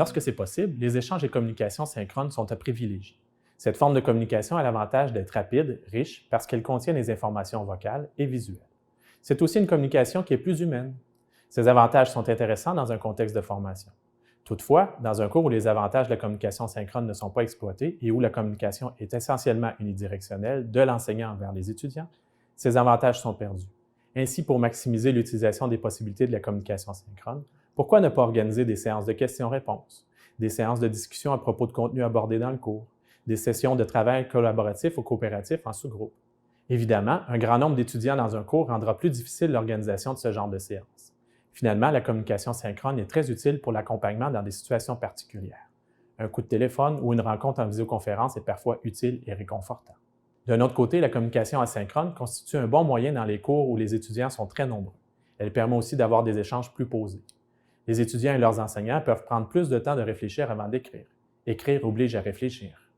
Lorsque c'est possible, les échanges et communications synchrones sont à privilégier. Cette forme de communication a l'avantage d'être rapide, riche, parce qu'elle contient des informations vocales et visuelles. C'est aussi une communication qui est plus humaine. Ces avantages sont intéressants dans un contexte de formation. Toutefois, dans un cours où les avantages de la communication synchrone ne sont pas exploités et où la communication est essentiellement unidirectionnelle de l'enseignant vers les étudiants, ces avantages sont perdus. Ainsi, pour maximiser l'utilisation des possibilités de la communication synchrone, pourquoi ne pas organiser des séances de questions-réponses, des séances de discussion à propos de contenus abordés dans le cours, des sessions de travail collaboratif ou coopératif en sous-groupe? Évidemment, un grand nombre d'étudiants dans un cours rendra plus difficile l'organisation de ce genre de séances. Finalement, la communication synchrone est très utile pour l'accompagnement dans des situations particulières. Un coup de téléphone ou une rencontre en visioconférence est parfois utile et réconfortant. D'un autre côté, la communication asynchrone constitue un bon moyen dans les cours où les étudiants sont très nombreux. Elle permet aussi d'avoir des échanges plus posés. Les étudiants et leurs enseignants peuvent prendre plus de temps de réfléchir avant d'écrire. Écrire oblige à réfléchir.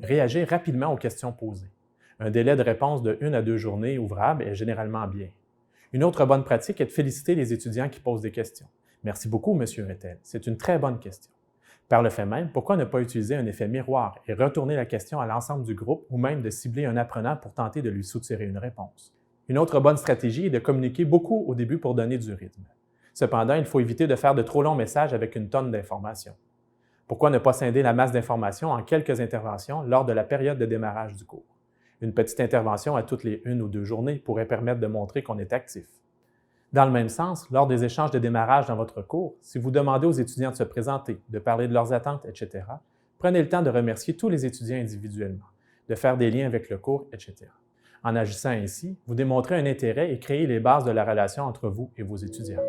Réagir rapidement aux questions posées. Un délai de réponse de 1 à 2 journées ouvrables est généralement bien. Une autre bonne pratique est de féliciter les étudiants qui posent des questions. Merci beaucoup, Monsieur Rettel. C'est une très bonne question. Par le fait même, pourquoi ne pas utiliser un effet miroir et retourner la question à l'ensemble du groupe ou même de cibler un apprenant pour tenter de lui soutirer une réponse? Une autre bonne stratégie est de communiquer beaucoup au début pour donner du rythme. Cependant, il faut éviter de faire de trop longs messages avec une tonne d'informations. Pourquoi ne pas scinder la masse d'informations en quelques interventions lors de la période de démarrage du cours? Une petite intervention à toutes les 1 ou 2 journées pourrait permettre de montrer qu'on est actif. Dans le même sens, lors des échanges de démarrage dans votre cours, si vous demandez aux étudiants de se présenter, de parler de leurs attentes, etc., prenez le temps de remercier tous les étudiants individuellement, de faire des liens avec le cours, etc. En agissant ainsi, vous démontrez un intérêt et créez les bases de la relation entre vous et vos étudiants.